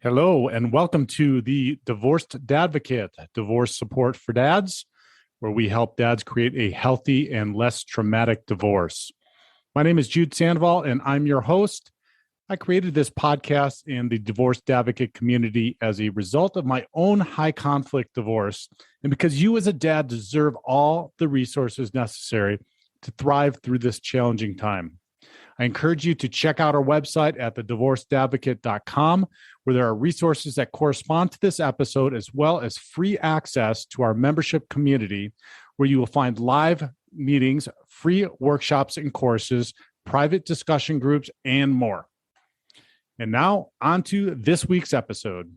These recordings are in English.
Hello, and welcome to the Divorced Dadvocate, divorce support for dads, where we help dads create a healthy and less traumatic divorce. My name is Jude Sandoval, and I'm your host. I created this podcast in the Divorced Advocate community as a result of my own high conflict divorce, and because you as a dad deserve all the resources necessary to thrive through this challenging time. I encourage you to check out our website at thedivorcedadvocate.com, where there are resources that correspond to this episode, as well as free access to our membership community, where you will find live meetings, free workshops and courses, private discussion groups, and more. And now, on to this week's episode.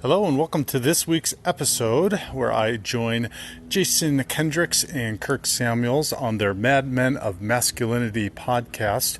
Hello, and welcome to this week's episode, where I join Jason Kendrick and Kirk Samuels on their Mad Men of Masculinity podcast.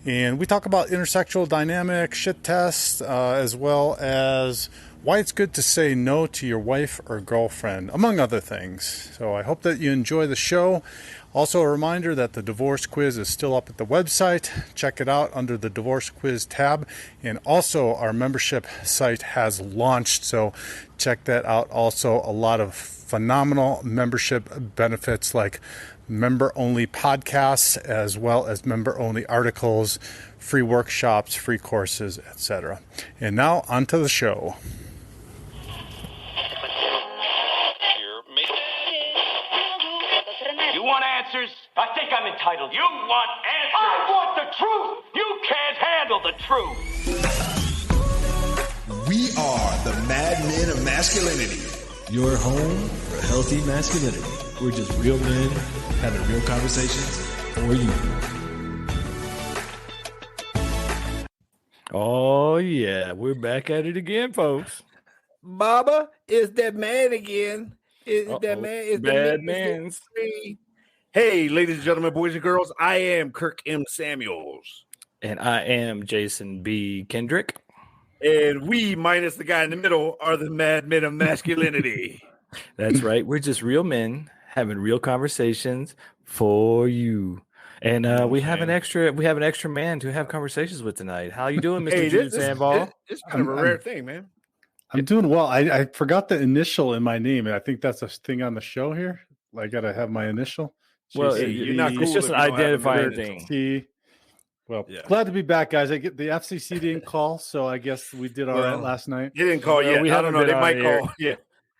And we talk about intersexual dynamic, shit tests, as well as why it's good to say no to your wife or girlfriend, among other things. So I hope that you enjoy the show. Also, a reminder that the divorce quiz is still up at the website. Check it out under the divorce quiz tab. And also, our membership site has launched, so check that out. Also, a lot of phenomenal membership benefits like member-only podcasts, as well as member-only articles, free workshops, free courses, etc. And now, on to the show. You want answers? I think I'm entitled. You want answers? I want the truth! You can't handle the truth! We are the Mad Men of Masculinity. Your home for healthy masculinity. We're just real men having real conversations for you. Oh, yeah. We're back at it again, folks. Baba is that man again. Is that man? Is Bad man's. Hey, ladies and gentlemen, boys and girls, I am Kirk M. Samuels. And I am Jason B. Kendrick. And we, minus the guy in the middle, are the Mad Men of Masculinity. That's right. We're just real men having real conversations for you. And we have an extra man to have conversations with tonight. How you doing, Mr. Jude Sandoval? It's kind of a rare thing, man. I'm doing well. I forgot the initial in my name, and I think that's a thing on the show here. I got to have my initial. Well, you're not cool. It's just an identifying thing. Well, glad to be back, guys. I get the FCC didn't call, so I guess we did all right last night. They didn't call yet. I don't know. They might call. Yeah,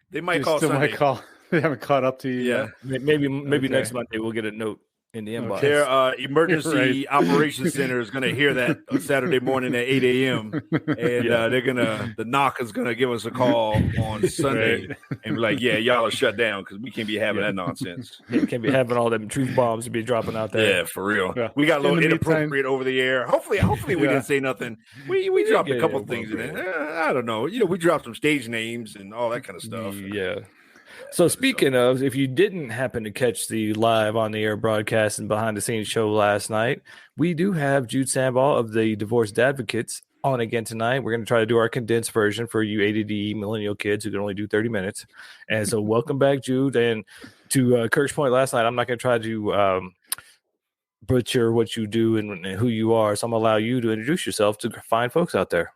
they might call. Still might call. They haven't caught up to you yet. Maybe next Monday we'll get a note in the inbox. Their emergency operations center is going to hear that Saturday morning at 8 a.m. and the knock is going to give us a call on Sunday and be like, "Yeah, y'all are shut down because we can't be having that nonsense. Can't be having all them truth bombs to be dropping out there." Yeah, for real. Yeah. We got a little inappropriate over the air. Hopefully we didn't say nothing. We dropped a couple things in there. I don't know. We dropped some stage names and all that kind of stuff. Yeah. So speaking of, if you didn't happen to catch the live on the air broadcast and behind the scenes show last night, we do have Jude Sandoval of the Divorced Advocates on again tonight. We're going to try to do our condensed version for you ADD millennial kids who can only do 30 minutes. And so welcome back, Jude. And to Kirk's point last night, I'm not going to try to butcher what you do and who you are. So I'm going to allow you to introduce yourself to fine folks out there.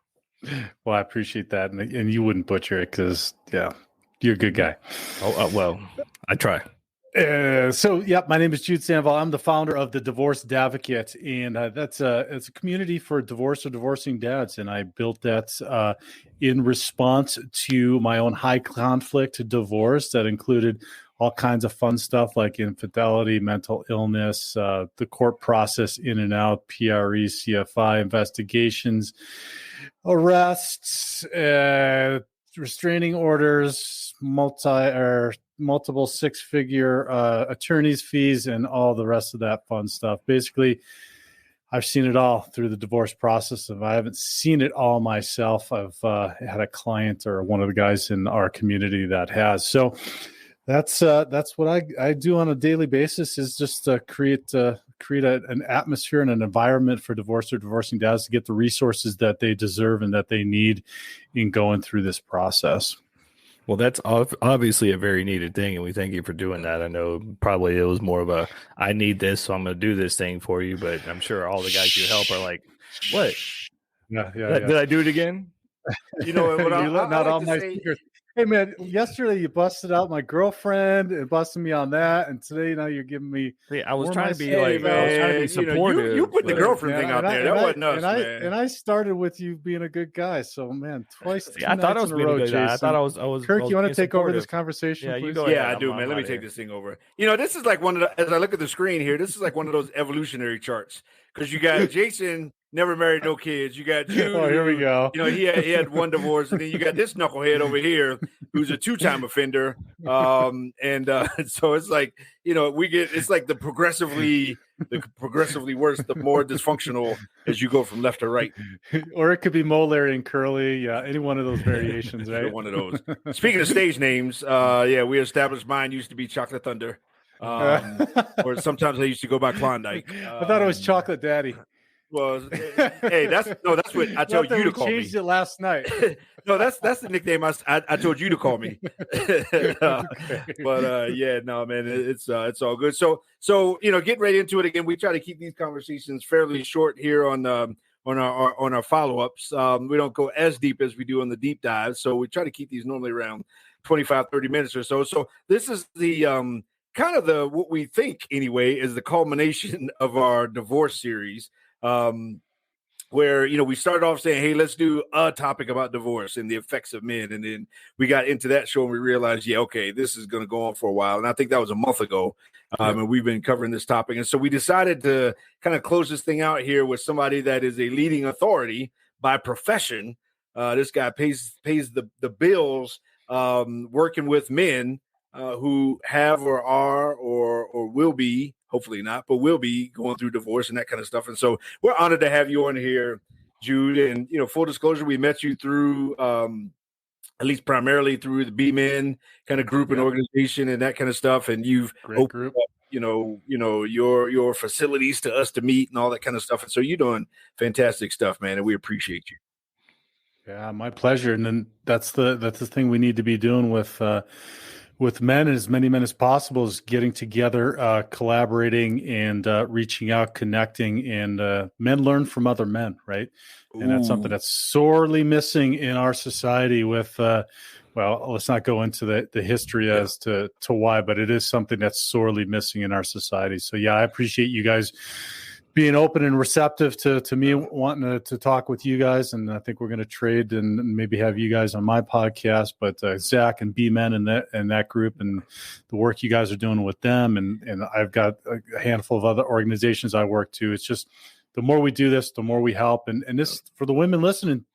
Well, I appreciate that. And you wouldn't butcher it because, you're a good guy. Well, I try. My name is Jude Sandoval. I'm the founder of the Divorced Advocate, and it's a community for divorce or divorcing dads. And I built that in response to my own high conflict divorce that included all kinds of fun stuff like infidelity, mental illness, the court process in and out, PRE, CFI investigations, arrests, restraining orders, multiple six-figure attorney's fees, and all the rest of that fun stuff. Basically, I've seen it all through the divorce process. If I haven't seen it all myself, I've had a client or one of the guys in our community that has. So that's what I do on a daily basis, is just create an atmosphere and an environment for divorced or divorcing dads to get the resources that they deserve and that they need in going through this process. Well, that's obviously a very needed thing, and we thank you for doing that. I know probably it was more of a, I need this, so I'm going to do this thing for you, but I'm sure all the guys you help are like, what? Yeah. Did I do it again? You know what? You're letting out like all to my say- secrets. Hey man, yesterday you busted out my girlfriend and busted me on that, and today now you're giving me. See, I was More trying my to be Hey, like, I was trying to be man, you know, supportive. you put the but- girlfriend thing out there. That wasn't us, man. And I started with you being a good guy, so man, twice. See, I thought I was being a good guy. I thought I was. Kirk, I was you want to being take over this supportive. conversation? Yeah, you please? go Yeah, ahead. I do, I'm man. Let me outta take here. this thing over. You know, this is like one of the, as I look at the screen here, this is like one of those evolutionary charts because you got Jason never married, no kids. You got Jude. Oh, here we who, go. You know, he had one divorce, and then you got this knucklehead over here who's a 2-time offender. So it's like, you know, it's like the progressively worse, the more dysfunctional as you go from left to right. Or it could be Mo, Larry, and Curly. Yeah, any one of those variations, Sure, right? one of those. Speaking of stage names, we established mine used to be Chocolate Thunder. Or sometimes I used to go by Klondike. I thought it was Chocolate Daddy. Well, hey, that's what I told you to call me. Changed it last night. No, that's the nickname I told you to call me. But no, man, it's all good. So you know, get right into it again. We try to keep these conversations fairly short here on our follow-ups. We don't go as deep as we do on the deep dives, so we try to keep these normally around 25-30 minutes or so. So this is the kind of the what we think anyway is the culmination of our divorce series. Where, you know, we started off saying, hey, let's do a topic about divorce and the effects of men. And then we got into that show and we realized, yeah, okay, this is going to go on for a while. And I think that was a month ago. And we've been covering this topic. And so we decided to kind of close this thing out here with somebody that is a leading authority by profession. This guy pays the bills working with men who have or are or will be, hopefully not, but will be going through divorce and that kind of stuff. And so we're honored to have you on here, Jude. And, you know, full disclosure, we met you through, at least primarily through the B-Men kind of group and organization and that kind of stuff. And you've opened up, you know, your facilities to us to meet and all that kind of stuff. And so you're doing fantastic stuff, man. And we appreciate you. Yeah, my pleasure. And then that's the thing we need to be doing with men, and as many men as possible, is getting together, collaborating, and reaching out, connecting, and men learn from other men, right? And that's something that's sorely missing in our society. With well, let's not go into the history as to why, but it is something that's sorely missing in our society. So yeah, I appreciate you guys being open and receptive to me wanting to talk with you guys. And I think we're going to trade and maybe have you guys on my podcast, but Zach and B-Men and that group and the work you guys are doing with them. And I've got a handful of other organizations I work to. It's just, the more we do this, the more we help. And this, for the women listening,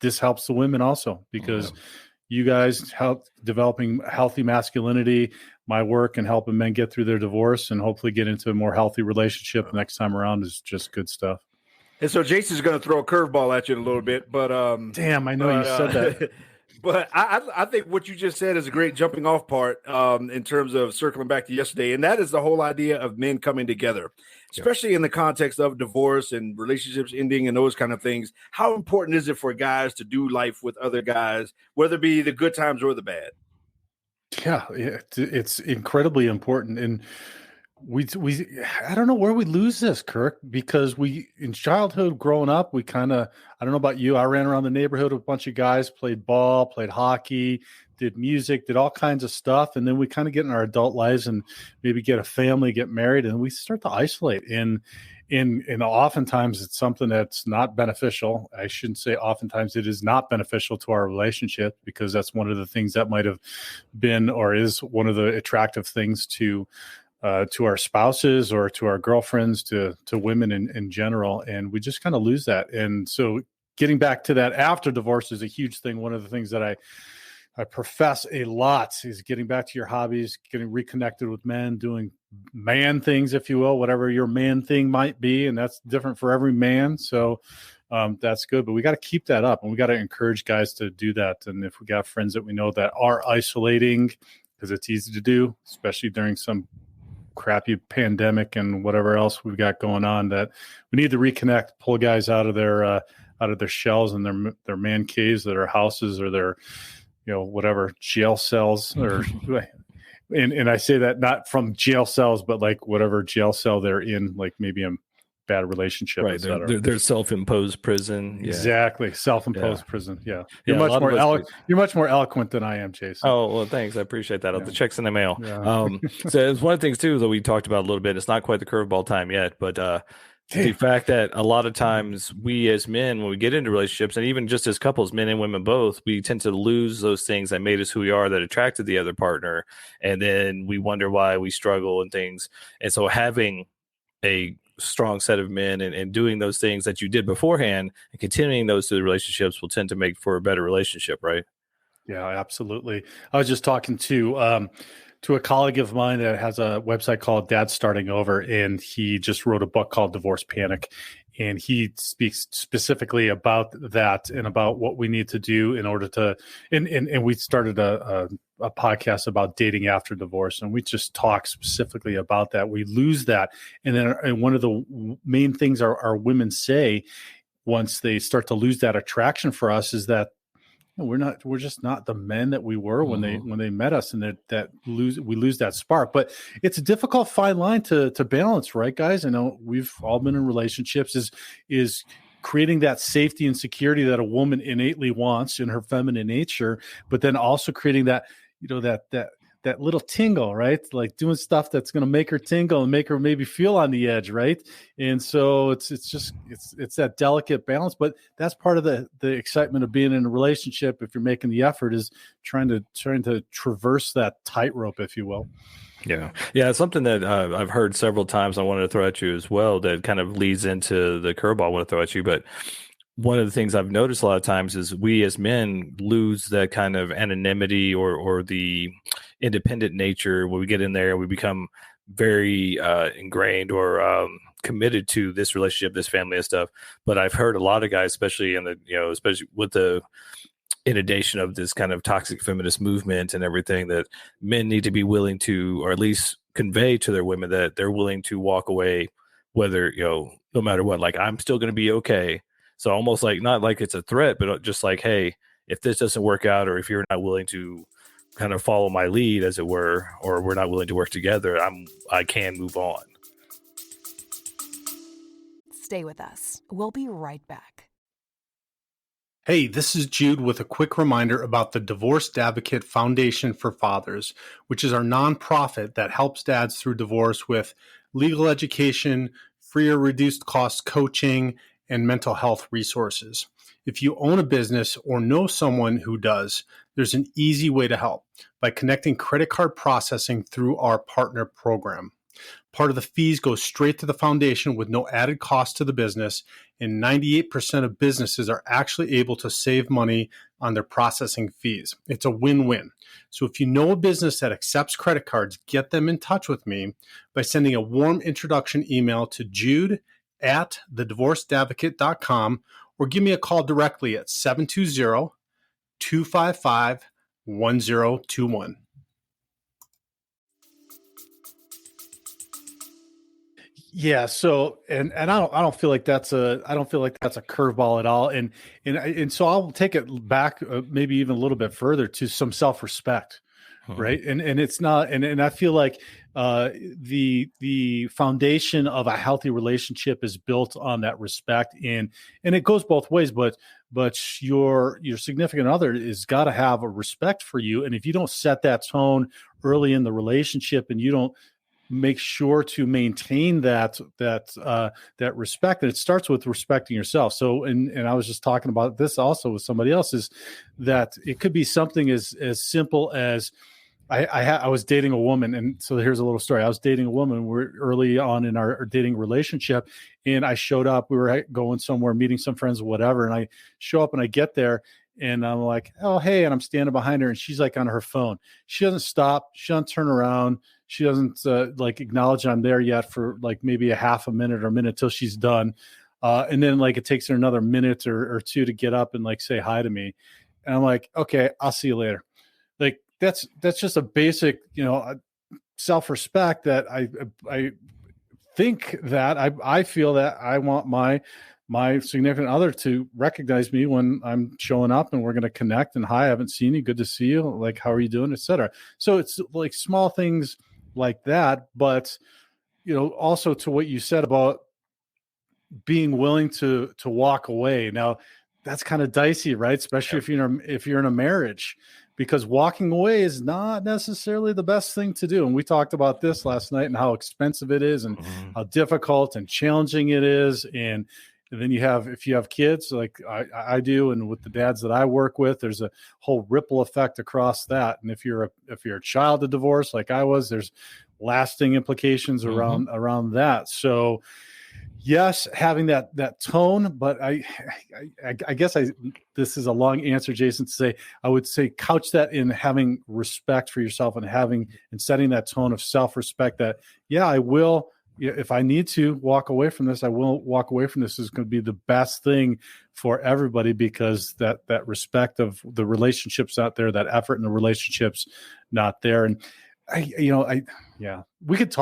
this helps the women also, because you guys help developing healthy masculinity, my work, and helping men get through their divorce and hopefully get into a more healthy relationship next time around is just good stuff. And so Jason's going to throw a curveball at you in a little bit, but damn, I know you said that. But I think what you just said is a great jumping off part in terms of circling back to yesterday. And that is the whole idea of men coming together, especially in the context of divorce and relationships ending and those kind of things. How important is it for guys to do life with other guys, whether it be the good times or the bad? Yeah, it's incredibly important. And we I don't know where we lose this, Kirk, because we, in childhood growing up, we kind of, I don't know about you, I ran around the neighborhood with a bunch of guys, played ball, played hockey, did music, did all kinds of stuff. And then we kind of get in our adult lives and maybe get a family, get married, and we start to isolate. And oftentimes it's something that's not beneficial. I shouldn't say oftentimes, it is not beneficial to our relationship, because that's one of the things that might have been or is one of the attractive things to our spouses or to our girlfriends, to women in general. And we just kind of lose that. And so getting back to that after divorce is a huge thing. One of the things that I profess a lot is getting back to your hobbies, getting reconnected with men, doing man things, if you will, whatever your man thing might be. And that's different for every man. So that's good, but we got to keep that up, and we got to encourage guys to do that. And if we got friends that we know that are isolating, because it's easy to do, especially during some crappy pandemic and whatever else we've got going on, that we need to reconnect, pull guys out of their shells and their man caves, their houses, or their, whatever, jail cells, or and I say that not from jail cells, but like whatever jail cell they're in, like maybe a bad relationship, Right. etc. They're self-imposed prison. Yeah. Exactly. Self-imposed prison. Yeah. Yeah, You're much more eloquent than I am, Jason. Oh, well, thanks. I appreciate that. The check's in the mail. Yeah. So it's one of the things too that we talked about a little bit. It's not quite the curveball time yet, but the fact that a lot of times we as men, when we get into relationships, and even just as couples, men and women both, we tend to lose those things that made us who we are, that attracted the other partner, and then we wonder why we struggle and things. And so having a strong set of men and doing those things that you did beforehand and continuing those through the relationships will tend to make for a better relationship, right? Yeah, absolutely. I was just talking to a colleague of mine that has a website called Dad's Starting Over, and he just wrote a book called Divorce Panic, and he speaks specifically about that and about what we need to do in order to. And we started a podcast about dating after divorce, and we just talk specifically about that. We lose that, and one of the main things our women say once they start to lose that attraction for us is that we're just not the men that we were when they met us, and we lose that spark. But it's a difficult fine line to balance, right, guys? I know we've all been in relationships. Is creating that safety and security that a woman innately wants in her feminine nature, but then also creating that, that little tingle, right? Like doing stuff that's going to make her tingle and make her maybe feel on the edge, right? And so it's that delicate balance, but that's part of the excitement of being in a relationship. If you're making the effort, is trying to traverse that tightrope, if you will. Yeah. It's something that I've heard several times. I wanted to throw at you as well, that kind of leads into the curveball I want to throw at you. But one of the things I've noticed a lot of times is we as men lose that kind of anonymity or the independent nature when we get in there and we become very ingrained or committed to this relationship, this family and stuff. But I've heard a lot of guys, especially especially with the inundation of this kind of toxic feminist movement and everything, that men need to be willing to, or at least convey to their women that they're willing to walk away, whether, no matter what, like, I'm still going to be okay. So almost like, not like it's a threat, but just like, hey, if this doesn't work out, or if you're not willing to kind of follow my lead, as it were, or we're not willing to work together, I can move on. Stay with us. We'll be right back. Hey, this is Jude with a quick reminder about the Divorced Advocate Foundation for Fathers, which is our nonprofit that helps dads through divorce with legal education, free or reduced cost coaching, and mental health resources. If you own a business or know someone who does, there's an easy way to help by connecting credit card processing through our partner program. Part of the fees go straight to the foundation with no added cost to the business, and 98% of businesses are actually able to save money on their processing fees. It's a win-win. So if you know a business that accepts credit cards, get them in touch with me by sending a warm introduction email to jude@thedivorcedadvocate.com, or give me a call directly at 720-255-1021. Yeah. So, and I don't feel like that's a curveball at all. And so I'll take it back, maybe even a little bit further, to some self-respect. Right. And it's not, and I feel like the foundation of a healthy relationship is built on that respect, and it goes both ways, but your significant other is got to have a respect for you. And if you don't set that tone early in the relationship, and you don't make sure to maintain that respect, and it starts with respecting yourself. So, and I was just talking about this also with somebody else, is that it could be something as simple as I was dating a woman, and so here's a little story. I was dating a woman. We're early on in our dating relationship, and I showed up. We were going somewhere, meeting some friends, whatever, and I show up and I get there, and I'm like, oh, hey, and I'm standing behind her, and she's like on her phone. She doesn't stop. She doesn't turn around. She doesn't like acknowledge I'm there yet for like maybe a half a minute or a minute till she's done. And then like it takes her another minute or two to get up and like say hi to me. And I'm like, okay, I'll see you later. Like that's just a basic, self-respect that I think that I feel that I want my significant other to recognize me when I'm showing up, and we're going to connect, and hi, I haven't seen you. Good to see you. Like, how are you doing? Etc. So it's like small things like that. But, also to what you said about being willing to walk away. Now, that's kind of dicey, right? Especially if you're in a marriage, because walking away is not necessarily the best thing to do. And we talked about this last night and how expensive it is and how difficult and challenging it is. And then if you have kids like I do, and with the dads that I work with, there's a whole ripple effect across that. And if you're a child of divorce like I was, there's lasting implications around that. So yes, having that tone, but I guess this is a long answer, Jason, to say, I would say couch that in having respect for yourself and setting that tone of self-respect that, I will, if I need to walk away from this, I will walk away from this. Is going to be the best thing for everybody, because that respect of the relationships out there, that effort in the relationships not there. And we could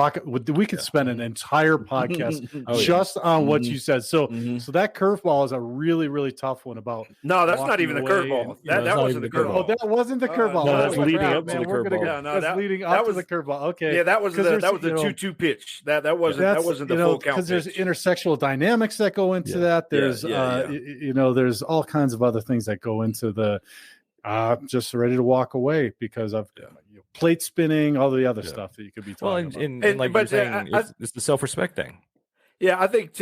spend an entire podcast just on what you said. So that curveball is a really, really tough one about. No, that's not even a curveball. That wasn't the curveball. Oh, that wasn't the curveball. No, that's leading up to the curveball. That's leading up to the curveball. Okay. Yeah, that was the 2-2 pitch. That wasn't the full count. Because there's intersexual dynamics that go into that. There's there's all kinds of other things that go into the just ready to walk away because of plate spinning, all the other stuff that you could be talking about. And like you're saying, it's the self-respect thing. Yeah, I think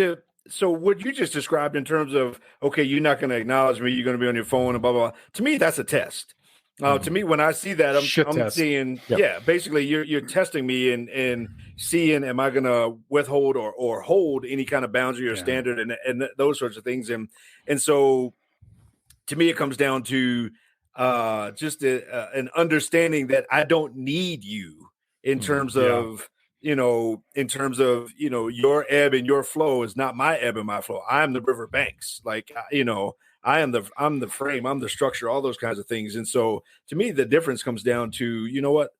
so what you just described in terms of, okay, you're not going to acknowledge me, you're going to be on your phone and blah, blah, blah. To me, that's a test. To me, when I see that, I'm seeing, basically you're testing me and seeing, am I going to withhold or hold any kind of boundary or standard and those sorts of things. And so to me, it comes down to just an understanding that I don't need you in terms of, your ebb and your flow is not my ebb and my flow. I'm the river banks. Like, I'm the frame, I'm the structure, all those kinds of things. And so to me, the difference comes down to, you know what?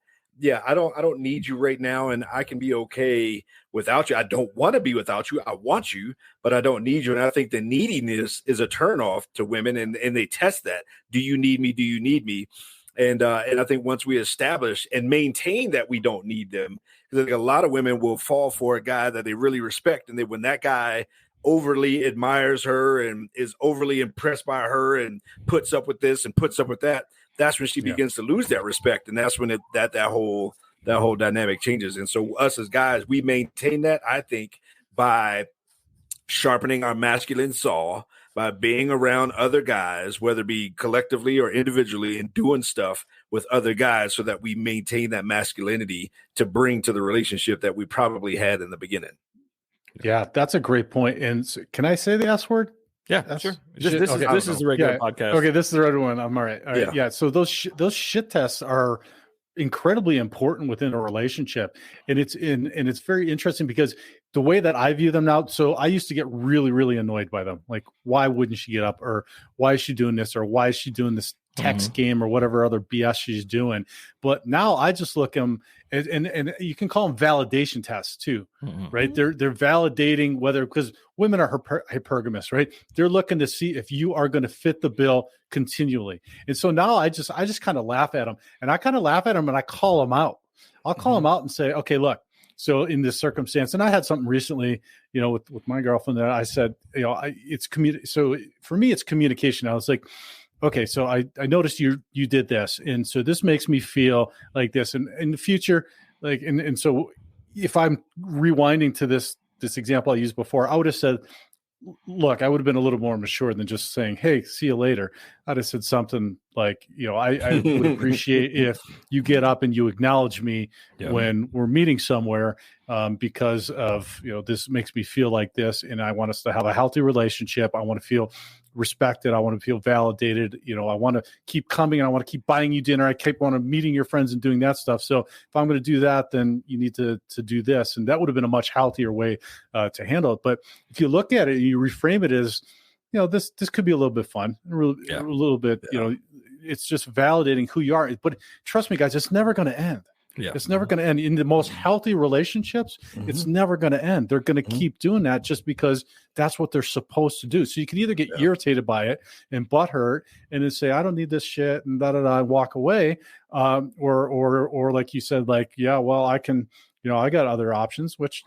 Yeah, I don't need you right now, and I can be okay without you. I don't want to be without you. I want you, but I don't need you. And I think the neediness is a turnoff to women, and they test that. Do you need me? Do you need me? And I think once we establish and maintain that we don't need them, because I think a lot of women will fall for a guy that they really respect, and when that guy overly admires her and is overly impressed by her and puts up with this and puts up with that, that's when she begins to lose that respect. And that's when that whole dynamic changes. And so us as guys, we maintain that, I think, by sharpening our masculine saw, by being around other guys, whether it be collectively or individually, and doing stuff with other guys so that we maintain that masculinity to bring to the relationship that we probably had in the beginning. Yeah, that's a great point. And so, can I say the S word? Yeah, sure. This is the regular podcast. Okay, this is the regular one. I'm all right. All right. Yeah. So those shit tests are incredibly important within a relationship, and it's very interesting because the way that I view them now. So I used to get really, really annoyed by them. Like, why wouldn't she get up, or why is she doing this, or why is she doing this text game, or whatever other BS she's doing. But now I just look at them, and you can call them validation tests too, right? They're validating whether, because women are hypergamous, right? They're looking to see if you are going to fit the bill continually. And so now I just kind of laugh at them, and I call them out. I'll call them out and say, okay, look, so in this circumstance, and I had something recently, with my girlfriend that I said, so for me, it's communication. I was like, okay, so I noticed you did this, and so this makes me feel like this, and in the future, like, and so if I'm rewinding to this example I used before, I would have said, look, I would have been a little more mature than just saying, hey, see you later. I'd have said something like, I would appreciate if you get up and you acknowledge me when we're meeting somewhere, because of, this makes me feel like this, and I want us to have a healthy relationship. I want to feel respected. I want to feel validated. I want to keep coming, and I want to keep buying you dinner. I keep on meeting your friends and doing that stuff. So if I'm going to do that, then you need to do this. And that would have been a much healthier way to handle it. But if you look at it, you reframe it as, this could be a little bit fun, a little bit, it's just validating who you are. But trust me, guys, it's never going to end. Yeah. It's never going to end. In the most healthy relationships, it's never going to end. They're going to keep doing that just because that's what they're supposed to do. So you can either get irritated by it and butthurt and then say, I don't need this shit, and and walk away. Or like you said, like, well, I can, I got other options, which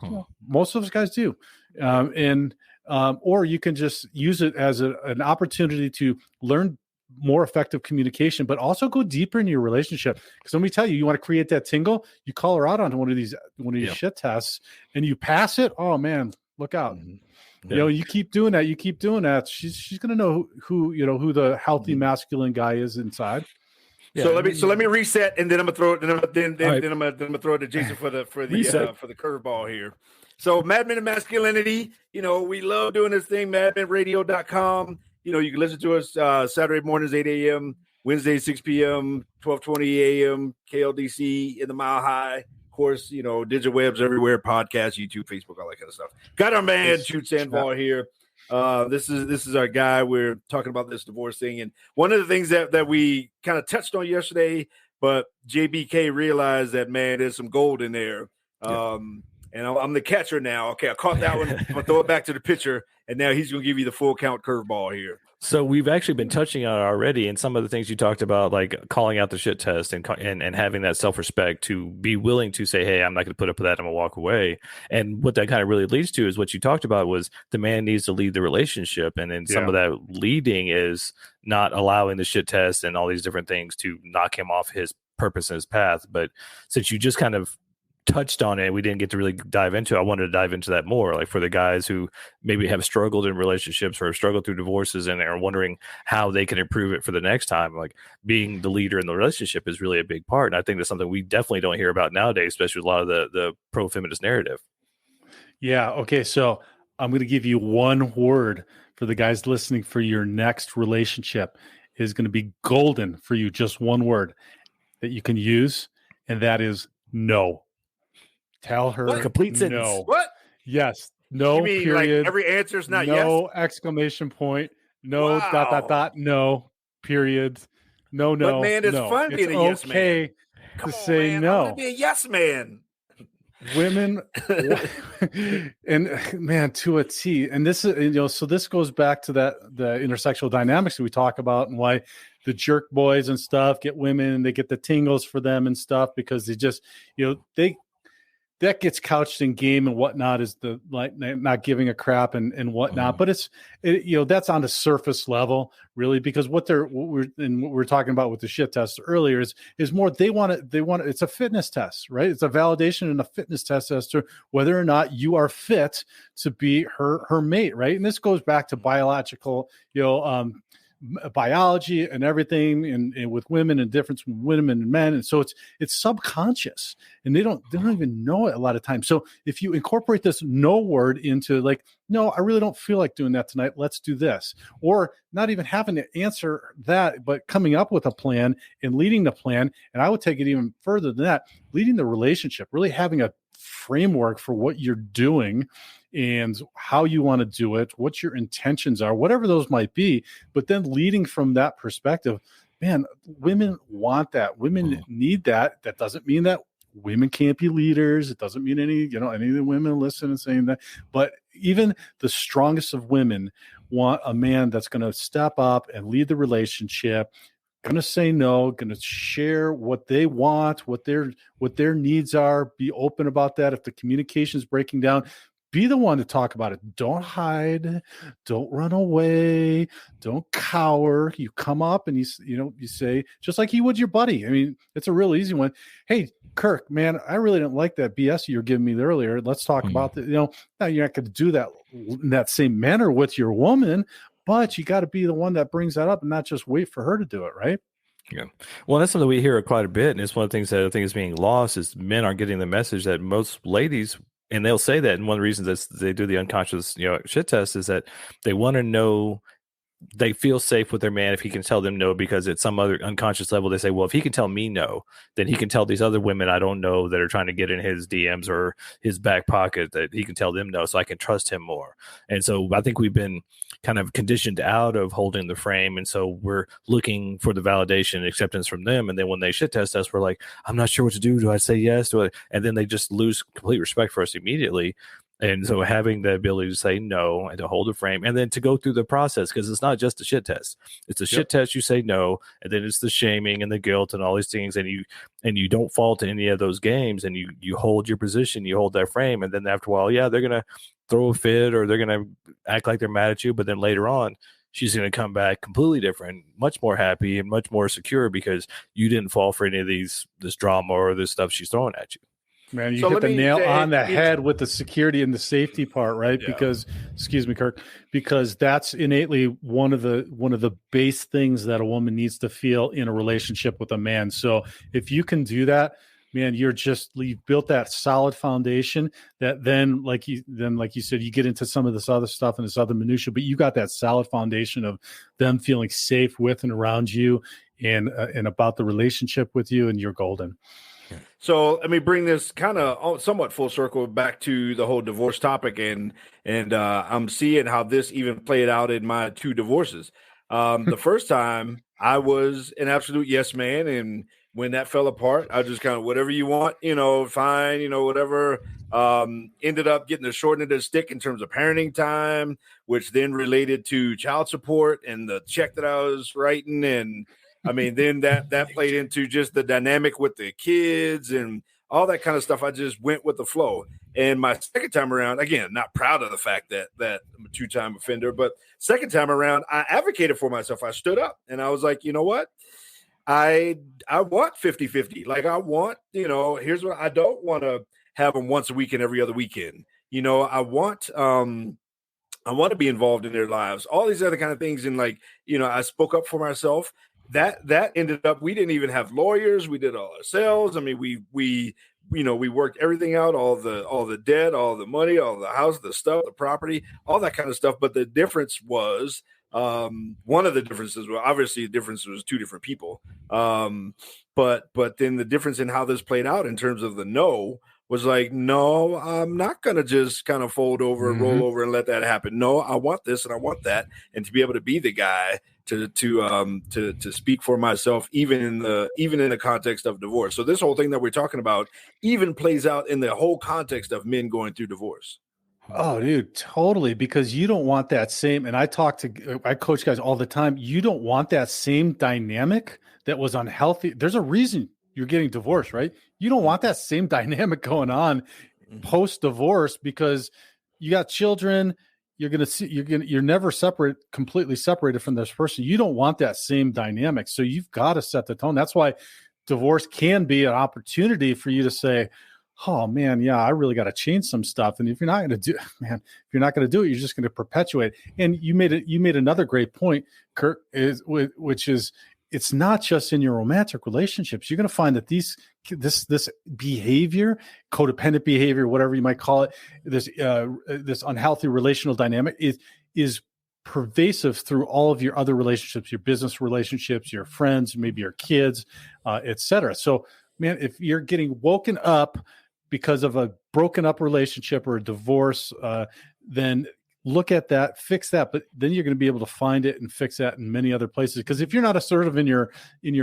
most of us guys do. And or you can just use it as an opportunity to learn more effective communication, but also go deeper in your relationship. Because let me tell you, you want to create that tingle, you call her out on one of these shit tests, and you pass it. Oh man, look out. You keep doing that. She's gonna know who the healthy masculine guy is inside. Yeah. So let me reset, and then I'm gonna throw it. Then I'm gonna throw it to Jason for the curveball here. So Mad Men of Masculinity, we love doing this thing. MadMenRadio.com. You can listen to us Saturday mornings 8 a.m., Wednesday 6 p.m., 12:20 a.m. KLDC in the Mile High. Of course, digital webs everywhere, podcasts, YouTube, Facebook, all that kind of stuff. Got our man Jude Sandoval here. This is our guy. We're talking about this divorce thing, and one of the things that we kind of touched on yesterday, but JBK realized that, man, there's some gold in there. And I'm the catcher now. Okay, I caught that one. I'm gonna throw it back to the pitcher, and now he's gonna give you the full count curveball here. So we've actually been touching on it already, and some of the things you talked about, like calling out the shit test and having that self-respect to be willing to say, hey, I'm not going to put up with that. I'm going to walk away. And what that kind of really leads to is what you talked about was the man needs to lead the relationship. And then some of that leading is not allowing the shit test and all these different things to knock him off his purpose and his path. But since you just kind of touched on it, we didn't get to really dive into it. I wanted to dive into that more, like for the guys who maybe have struggled in relationships or have struggled through divorces and are wondering how they can improve it for the next time. Like being the leader in the relationship is really a big part. And I think that's something we definitely don't hear about nowadays, especially with a lot of the pro-feminist narrative. Yeah. Okay. So I'm going to give you one word for the guys listening for your next relationship. Is going to be golden for you. Just one word that you can use. And that is no. Tell her what? Complete sentence. No. What? Yes. No. You mean period. Like every answer is not no, yes. No exclamation point. No. Wow. No. Period. No. But man, it's fun being a yes man. Okay to say man. no. I want to be a yes man. Women and man, to a T. And this is so this goes back to the intersexual dynamics that we talk about and why the jerk boys and stuff get women and they get the tingles for them and stuff because they just that gets couched in game and whatnot is the like not giving a crap and whatnot, but it's that's on the surface level really because what we're talking about with the shit test earlier is more they want it it's a fitness test, right? It's a validation and a fitness test as to whether or not you are fit to be her mate, right? And this goes back to biological biology and everything and with women and difference between women and men. And so it's subconscious and they don't even know it a lot of times. So if you incorporate this no word into like, no, I really don't feel like doing that tonight. Let's do this. Or not even having to answer that, but coming up with a plan and leading the plan. And I would take it even further than that, leading the relationship, really having a framework for what you're doing and how you want to do it, what your intentions are, whatever those might be, but then leading from that perspective, man, women want that. Women need that. That doesn't mean that women can't be leaders. It doesn't mean any of the women listen and saying that, but even the strongest of women want a man that's going to step up and lead the relationship, going to say no, going to share what they want, what their needs are, be open about that. If the communication is breaking down, be the one to talk about it. Don't hide. Don't run away. Don't cower. You come up and you say, just like you would your buddy. I mean, it's a real easy one. Hey, Kirk, man, I really didn't like that BS you were giving me earlier. Let's talk about that. Now you're not going to do that in that same manner with your woman, but you got to be the one that brings that up and not just wait for her to do it, right? Yeah. Well, that's something we hear quite a bit. And it's one of the things that I think is being lost is men aren't getting the message that most ladies, and they'll say that. And one of the reasons that they do the unconscious, shit test is that they want to know, they feel safe with their man if he can tell them no, because at some other unconscious level, they say, well, if he can tell me no, then he can tell these other women I don't know that are trying to get in his DMs or his back pocket that he can tell them no, so I can trust him more. And so I think we've been kind of conditioned out of holding the frame. And so we're looking for the validation and acceptance from them. And then when they shit test us, we're like, I'm not sure what to do. Do I say yes? And then they just lose complete respect for us immediately. And so having the ability to say no and to hold a frame and then to go through the process, because it's not just a shit test. It's a shit test. You say no, and then it's the shaming and the guilt and all these things. And you don't fall to any of those games, and you hold your position, you hold that frame. And then after a while, they're going to throw a fit or they're going to act like they're mad at you. But then later on, she's going to come back completely different, much more happy and much more secure because you didn't fall for any of this drama or this stuff she's throwing at you. Man, you hit the nail on the head with the security and the safety part, right? Yeah. Because, excuse me, Kirk, because that's innately one of the base things that a woman needs to feel in a relationship with a man. So if you can do that, man, you've built that solid foundation that then, like you said, you get into some of this other stuff and this other minutia, but you got that solid foundation of them feeling safe with and around you and about the relationship with you, and you're golden. So let me bring this kind of somewhat full circle back to the whole divorce topic, and I'm seeing how this even played out in my 2 divorces. The first time I was an absolute yes man, and when that fell apart, I just kind of whatever you want, fine, whatever. Ended up getting the short end of the stick in terms of parenting time, which then related to child support and the check that I was writing, and I mean, then that played into just the dynamic with the kids and all that kind of stuff. I just went with the flow. And my second time around, again, not proud of the fact that I'm a 2-time offender, but second time around, I advocated for myself. I stood up and I was like, you know what? I want 50-50. Like I want, here's what I don't want to have them once a week and every other weekend. I want to be involved in their lives, all these other kind of things. And I spoke up for myself. That ended up, we didn't even have lawyers. We did it all ourselves. I mean, we worked everything out, all the debt, all the money, all the house, the stuff, the property, all that kind of stuff. But the difference was, one of the differences, well, obviously the difference was 2 different people. But then the difference in how this played out in terms of the no was like, no, I'm not going to just kind of fold over and roll over and let that happen. No, I want this and I want that. And to be able to be the guy to speak for myself, even in the context of divorce. So this whole thing that we're talking about even plays out in the whole context of men going through divorce. Oh, dude, totally. Because you don't want that same, and I coach guys all the time. You don't want that same dynamic that was unhealthy. There's a reason you're getting divorced, right? You don't want that same dynamic going on post-divorce because you got children. You're never completely separated from this person. You don't want that same dynamic. So you've got to set the tone. That's why divorce can be an opportunity for you to say, oh man, yeah, I really got to change some stuff. And if you're not going to do it, you're just going to perpetuate. And you made another great point, Kirk, which is it's not just in your romantic relationships. You're going to find that this behavior, codependent behavior, whatever you might call it, this unhealthy relational dynamic is pervasive through all of your other relationships, your business relationships, your friends, maybe your kids, et cetera. So, man, if you're getting woken up because of a broken up relationship or a divorce, then look at that, fix that, but then you're going to be able to find it and fix that in many other places. Because if you're not assertive in your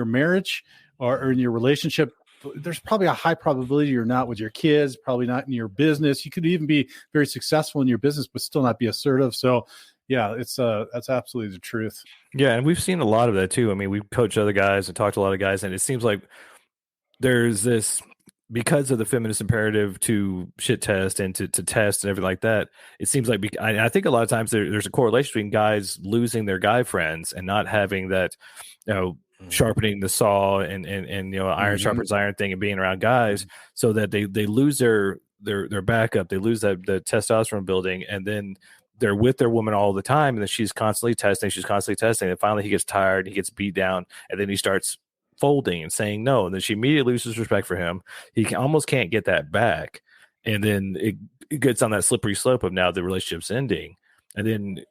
marriage or in your relationship, there's probably a high probability you're not with your kids, probably not in your business. You could even be very successful in your business, but still not be assertive. So yeah, that's absolutely the truth. Yeah. And we've seen a lot of that too. I mean, we've coached other guys and talked to a lot of guys, and it seems like there's this, because of the feminist imperative to shit test and to test and everything like that, it seems like I think a lot of times there's a correlation between guys losing their guy friends and not having that, sharpening the saw and iron sharpens iron thing and being around guys, so that they lose their backup, they lose the testosterone building, and then they're with their woman all the time, and then she's constantly testing, and finally he gets tired, he gets beat down, and then he starts folding and saying no, and then she immediately loses respect for him. He almost can't get that back, and then it gets on that slippery slope of now the relationship's ending, and then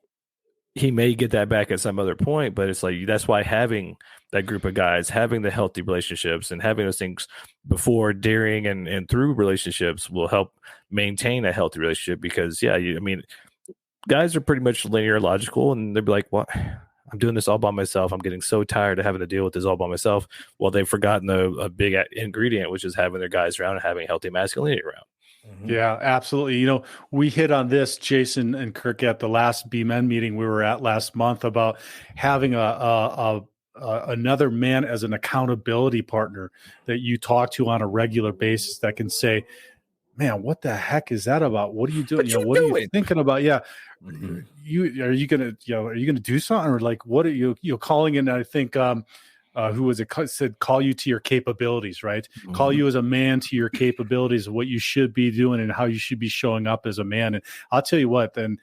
he may get that back at some other point. But it's like, that's why having that group of guys, having the healthy relationships and having those things before, during, and through relationships will help maintain a healthy relationship. Because guys are pretty much linear, logical, and they'll be like, what? I'm doing this all by myself. I'm getting so tired of having to deal with this all by myself. Well, they've forgotten a big ingredient, which is having their guys around and having healthy masculinity around. Mm-hmm. Yeah, absolutely. We hit on this, Jason and Kirk, at the last B-Men meeting we were at last month about having another man as an accountability partner that you talk to on a regular basis that can say, man, what the heck is that about? What are you doing? What What you are you thinking about? Yeah. Mm-hmm. Are you gonna do something, or like what are you calling in? I think who was it said call you to your capabilities, right? Mm-hmm. Call you as a man to your capabilities of what you should be doing and how you should be showing up as a man. And I'll tell you what, and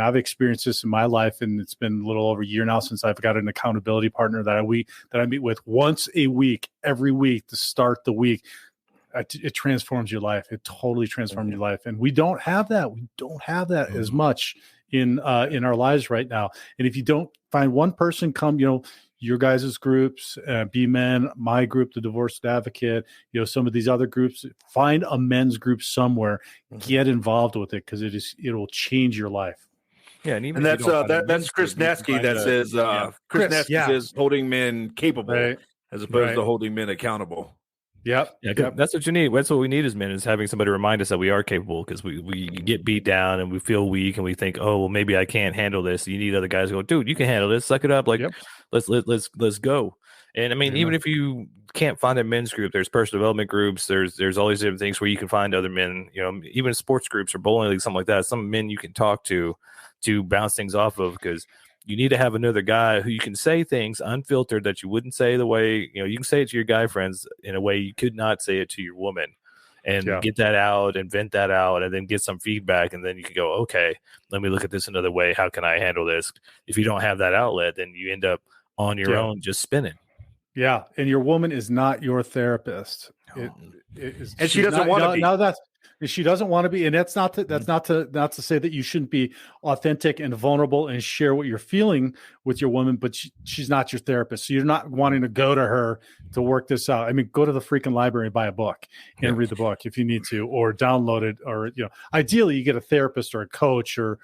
I've experienced this in my life, and it's been a little over a year now since I've got an accountability partner that I meet with once a week, every week to start the week. It transforms your life. It totally transforms your life. And we don't have that. We don't have that as much in our lives right now. And if you don't find one person, come, your guys' groups, Be Men, my group, the Divorced Advocate, some of these other groups, find a men's group somewhere, get involved with it, because it'll change your life. Yeah. And that's Chris Natsky that says, Chris Natsky says holding men capable as opposed to holding men accountable. Yep. That's what you need. That's what we need as men, is having somebody remind us that we are capable, because we get beat down and we feel weak and we think, oh, well, maybe I can't handle this. You need other guys to go, dude, you can handle this. Suck it up. Like, let's go. And I mean, even if you can't find a men's group, there's personal development groups. There's all these different things where you can find other men, even sports groups or bowling leagues, something like that. Some men you can talk to bounce things off of, because you need to have another guy who you can say things unfiltered that you wouldn't say the way, you can say it to your guy friends in a way you could not say it to your woman, and get that out and vent that out, and then get some feedback. And then you can go, okay, let me look at this another way. How can I handle this? If you don't have that outlet, then you end up on your own, just spinning. Yeah. And your woman is not your therapist. It is, and she doesn't want to be. Now she doesn't want to be, and that's not to say that you shouldn't be authentic and vulnerable and share what you're feeling with your woman, but she's not your therapist. So you're not wanting to go to her to work this out. I mean, go to the freaking library and buy a book and read the book if you need to, or download it, or ideally you get a therapist or a coach or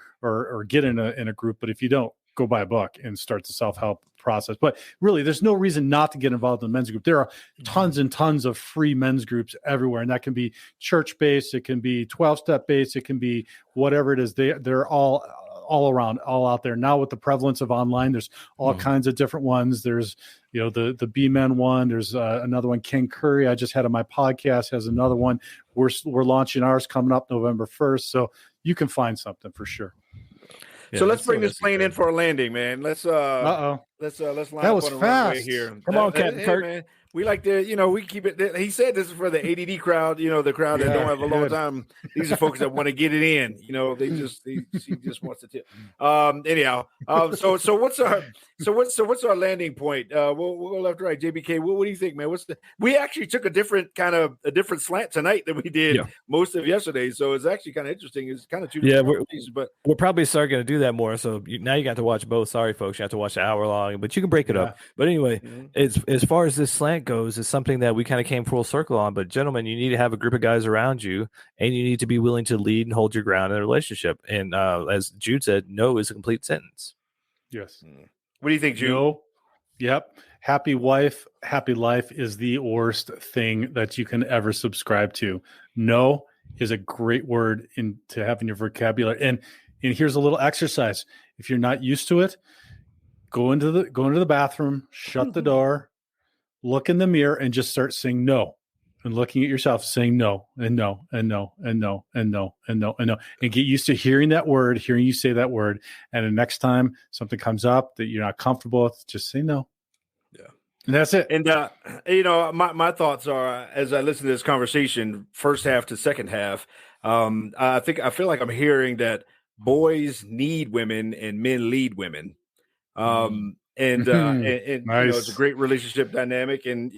get in a group. But if you don't, go buy a book and start the self-help process. But really, there's no reason not to get involved in the men's group. There are tons and tons of free men's groups everywhere, and that can be church-based, it can be 12-step based, it can be whatever it is. They're all around, all out there. Now with the prevalence of online, there's all kinds of different ones. There's the Be Men one. There's another one. Ken Curry, I just had on my podcast, has another one. We're launching ours coming up November 1st, so you can find something for sure. So let's bring this plane in for a landing, man. Let's line that up was on the fast. runway here. Come on, Captain Kirk. Man. We like to, we keep it. He said this is for the ADD crowd, the crowd that don't have a long time. These are folks that want to get it in. She just wants to tip. Anyhow, so what's our landing point? We'll go left to right. JBK, what do you think, man? We actually took a different slant tonight than we did most of yesterday. So it's actually kind of interesting. It's kind of two different pieces, but we're probably going to do that more. So now you got to watch both. Sorry, folks, you have to watch an hour long, but you can break it up. But anyway, as far as this slant goes, is something that we kind of came full circle on. But gentlemen, you need to have a group of guys around you, and you need to be willing to lead and hold your ground in a relationship. And as Jude said, no is a complete sentence. Yes. What do you think, Jude? No. Yep. Happy wife, happy life is the worst thing that you can ever subscribe to. No is a great word to have in your vocabulary. And here's a little exercise. If you're not used to it, go into the bathroom, shut the door, look in the mirror, and just start saying no, and looking at yourself, saying no, and no, and no, and no, and no, and no, and no, and get used to hearing you say that word. And the next time something comes up that you're not comfortable with, just say no. Yeah. And that's it. And, my thoughts are, as I listen to this conversation, first half to second half, I feel like I'm hearing that boys need women and men lead women. And nice. It's a great relationship dynamic, and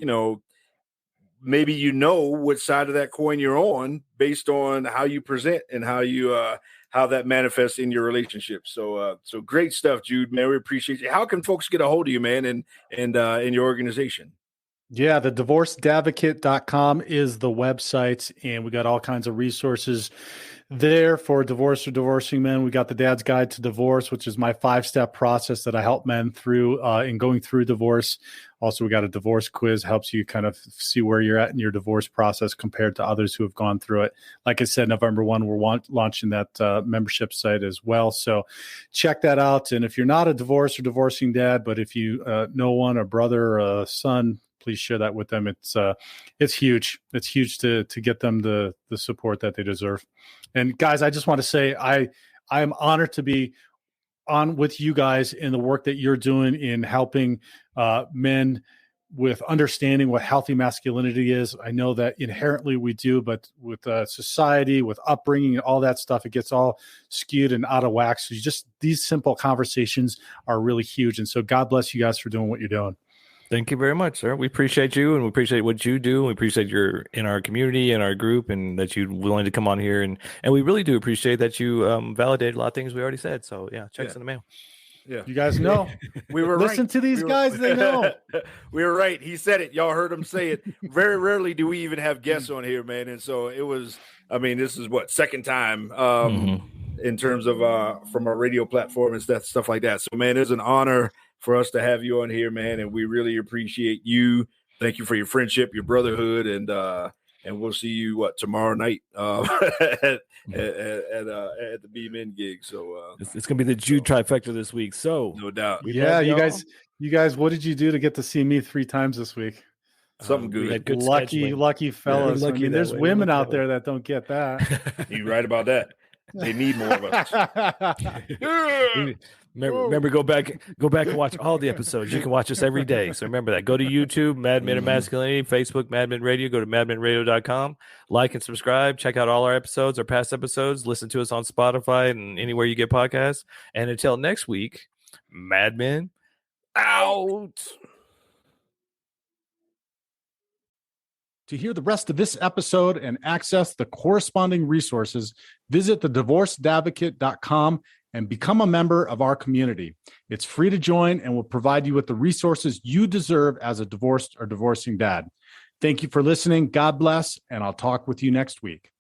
maybe what side of that coin you're on based on how you present and how you how that manifests in your relationship. So great stuff, Jude, man. We appreciate you. How can folks get a hold of you, man, and in your organization? Yeah, the divorcedadvocate.com is the website, and we got all kinds of resources there for divorce or divorcing men. We got the Dad's Guide to Divorce, which is my 5-step process that I help men through in going through divorce. Also, we got a divorce quiz, helps you kind of see where you're at in your divorce process compared to others who have gone through it. Like I said, November 1, we're launching that membership site as well. So check that out. And if you're not a divorced or divorcing dad, but if you know one, a brother, a son, please share that with them. It's huge. It's huge to get them the support that they deserve. And guys, I just want to say I am honored to be on with you guys in the work that you're doing in helping men with understanding what healthy masculinity is. I know that inherently we do, but with society, with upbringing and all that stuff, it gets all skewed and out of whack. So these simple conversations are really huge. And so God bless you guys for doing what you're doing. Thank you very much, sir. We appreciate you, and we appreciate what you do. We appreciate you're in our community and our group, and that you're willing to come on here. And we really do appreciate that you validated a lot of things we already said. So yeah, checks in the mail. Yeah, you guys know. We were Listen to these guys; they know. We were right. He said it. Y'all heard him say it. Very rarely do we even have guests on here, man. And so it was. I mean, this is second time in terms of from our radio platform and stuff like that. So, man, it's an honor for us to have you on here, man, and we really appreciate you. Thank you for your friendship, your brotherhood, and we'll see you tomorrow night at the B-Men gig. So it's gonna be the Jude trifecta this week. So no doubt. Yeah, you guys, what did you do to get to see me 3 times this week? Something good. Lucky fellas. Lucky, I mean, there's women out there that don't get that. You're right about that. They need more of us. Remember, go back and watch all the episodes. You can watch us every day. So remember that. Go to YouTube, Mad Men of Masculinity, Facebook, Mad Men Radio. Go to madmenradio.com. Like and subscribe. Check out all our episodes, our past episodes. Listen to us on Spotify and anywhere you get podcasts. And until next week, Mad Men out. To hear the rest of this episode and access the corresponding resources, visit thedivorcedadvocate.com and become a member of our community. It's free to join and will provide you with the resources you deserve as a divorced or divorcing dad. Thank you for listening. God bless, and I'll talk with you next week.